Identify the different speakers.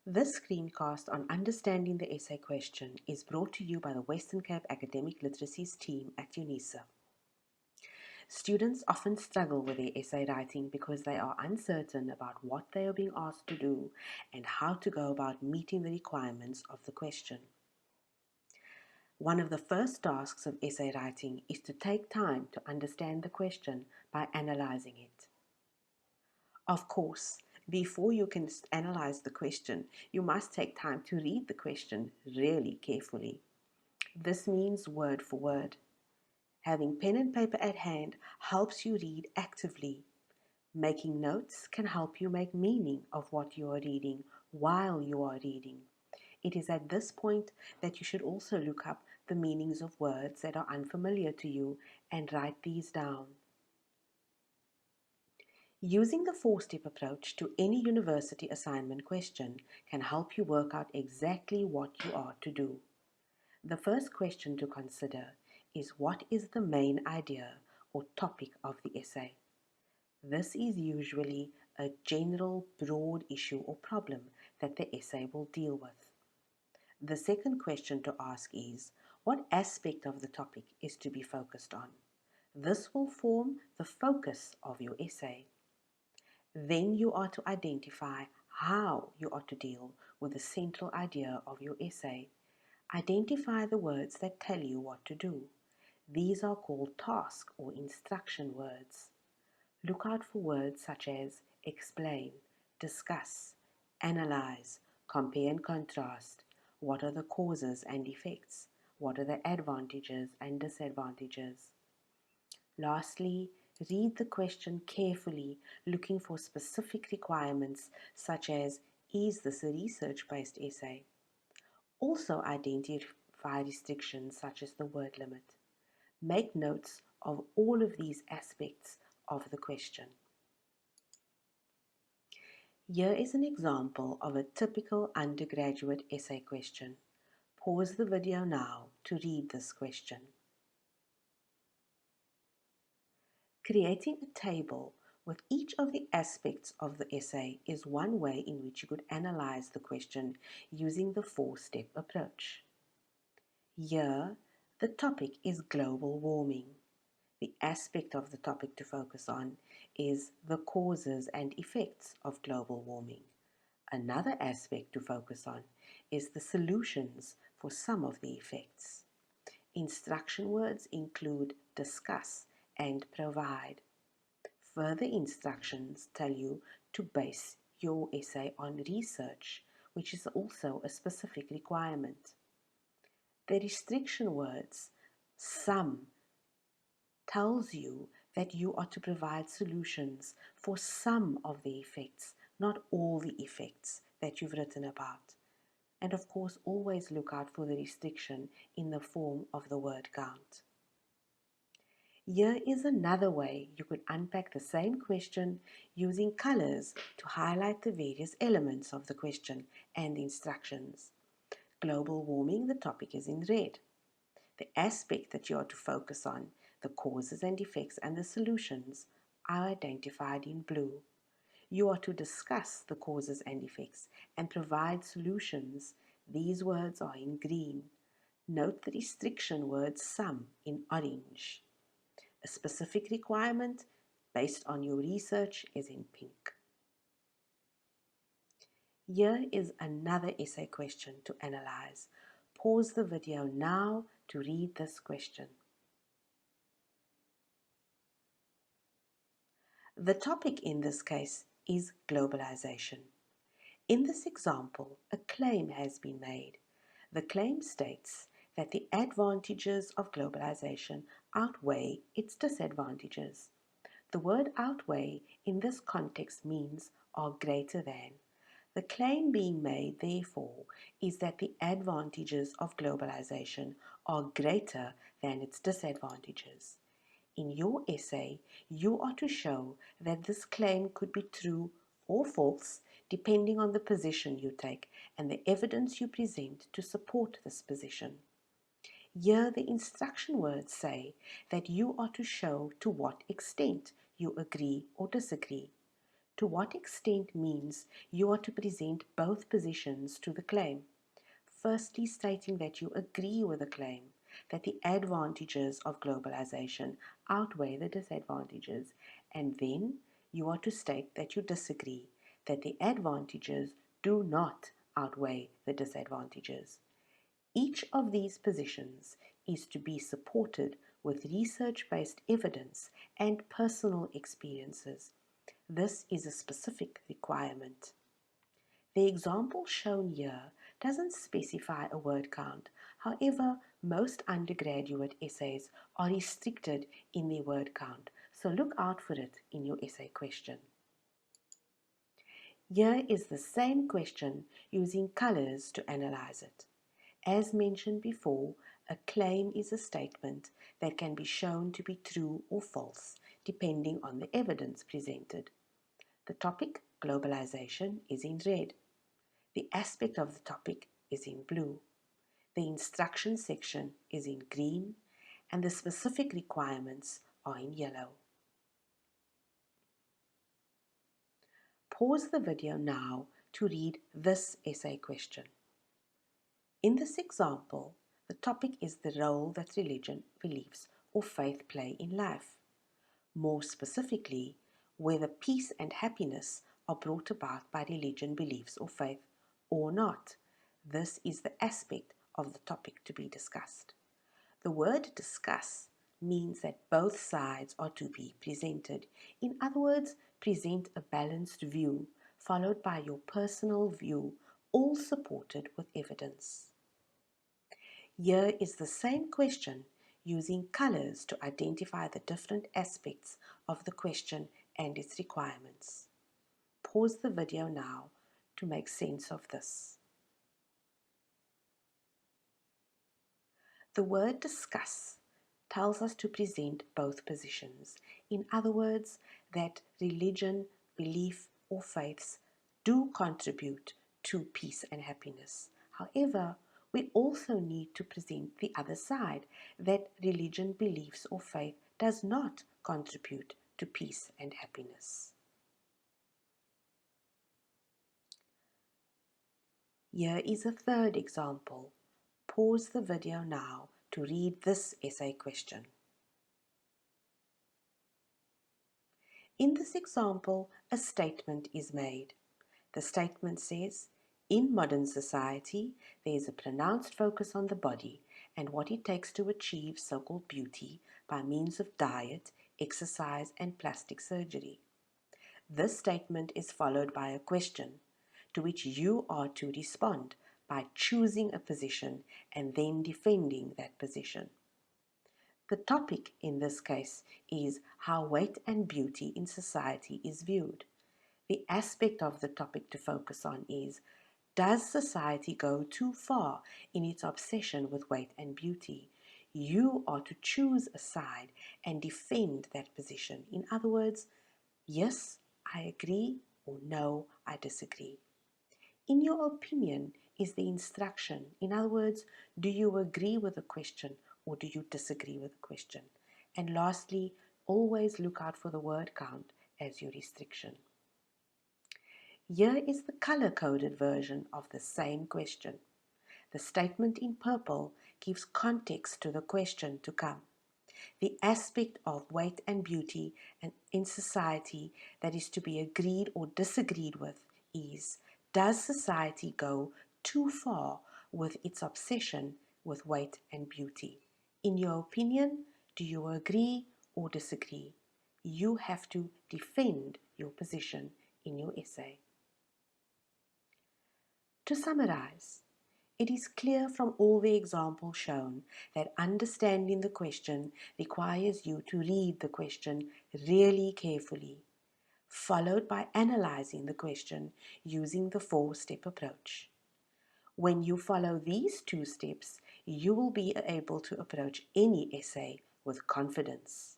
Speaker 1: This screencast on understanding the essay question is brought to you by the Western Cape Academic Literacies team at UNISA. Students often struggle with their essay writing because they are uncertain about what they are being asked to do and how to go about meeting the requirements of the question. One of the first tasks of essay writing is to take time to understand the question by analyzing it. Of course, before you can analyze the question, you must take time to read the question really carefully. This means word for word. Having pen and paper at hand helps you read actively. Making notes can help you make meaning of what you are reading while you are reading. It is at this point that you should also look up the meanings of words that are unfamiliar to you and write these down. Using the four-step approach to any university assignment question can help you work out exactly what you are to do. The first question to consider is, what is the main idea or topic of the essay? This is usually a general, broad issue or problem that the essay will deal with. The second question to ask is, what aspect of the topic is to be focused on? This will form the focus of your essay. Then you are to identify how you are to deal with the central idea of your essay. Identify the words that tell you what to do. These are called task or instruction words. Look out for words such as explain, discuss, analyze, compare and contrast. What are the causes and effects? What are the advantages and disadvantages? Lastly, read the question carefully, looking for specific requirements such as, is this a research-based essay? Also identify restrictions such as the word limit. Make notes of all of these aspects of the question. Here is an example of a typical undergraduate essay question. Pause the video now to read this question. Creating a table with each of the aspects of the essay is one way in which you could analyze the question using the four-step approach. Here, the topic is global warming. The aspect of the topic to focus on is the causes and effects of global warming. Another aspect to focus on is the solutions for some of the effects. Instruction words include discuss and provide. Further instructions tell you to base your essay on research, which is also a specific requirement. The restriction words, some, tells you that you are to provide solutions for some of the effects, not all the effects that you've written about. And of course, always look out for the restriction in the form of the word count. Here is another way you could unpack the same question using colors to highlight the various elements of the question and the instructions. Global warming, the topic is in red. The aspect that you are to focus on, the causes and effects and the solutions, are identified in blue. You are to discuss the causes and effects and provide solutions. These words are in green. Note the restriction word some in orange. A specific requirement based on your research is in pink. Here is another essay question to analyze. Pause the video now to read this question. The topic in this case is globalization. In this example, a claim has been made. The claim states that the advantages of globalization outweigh its disadvantages. The word outweigh in this context means are greater than. The claim being made, therefore, is that the advantages of globalization are greater than its disadvantages. In your essay, you are to show that this claim could be true or false depending on the position you take and the evidence you present to support this position. Here, the instruction words say that you are to show to what extent you agree or disagree. To what extent means you are to present both positions to the claim. Firstly, stating that you agree with the claim that the advantages of globalization outweigh the disadvantages, and then you are to state that you disagree, that the advantages do not outweigh the disadvantages. Each of these positions is to be supported with research based evidence and personal experiences. This is a specific requirement. The example shown here doesn't specify a word count. However, most undergraduate essays are restricted in their word count, so look out for it in your essay question. Here is the same question using colors to analyze it. As mentioned before, a claim is a statement that can be shown to be true or false, depending on the evidence presented. The topic, globalization, is in red. The aspect of the topic is in blue. The instruction section is in green, and the specific requirements are in yellow. Pause the video now to read this essay question. In this example, the topic is the role that religion, beliefs, or faith play in life. More specifically, whether peace and happiness are brought about by religion, beliefs, or faith or not. This is the aspect of the topic to be discussed. The word discuss means that both sides are to be presented. In other words, present a balanced view, followed by your personal view, all supported with evidence. Here is the same question using colors to identify the different aspects of the question and its requirements. Pause the video now to make sense of this. The word discuss tells us to present both positions. In other words, that religion, belief, or faiths do contribute to peace and happiness. However, we also need to present the other side, that religion, beliefs, or faith does not contribute to peace and happiness. Here is a third example. Pause the video now to read this essay question. In this example, a statement is made. The statement says, in modern society, there is a pronounced focus on the body and what it takes to achieve so-called beauty by means of diet, exercise, and plastic surgery. This statement is followed by a question to which you are to respond by choosing a position and then defending that position. The topic in this case is how weight and beauty in society is viewed. The aspect of the topic to focus on is, does society go too far in its obsession with weight and beauty? You are to choose a side and defend that position. In other words, yes, I agree, or no, I disagree. In your opinion is the instruction. In other words, do you agree with the question or do you disagree with the question? And lastly, always look out for the word count as your restriction. Here is the color-coded version of the same question. The statement in purple gives context to the question to come. The aspect of weight and beauty and in society that is to be agreed or disagreed with is, does society go too far with its obsession with weight and beauty? In your opinion, do you agree or disagree? You have to defend your position in your essay. To summarize, it is clear from all the examples shown that understanding the question requires you to read the question really carefully, followed by analyzing the question using the 4-step approach. When you follow these 2 steps, you will be able to approach any essay with confidence.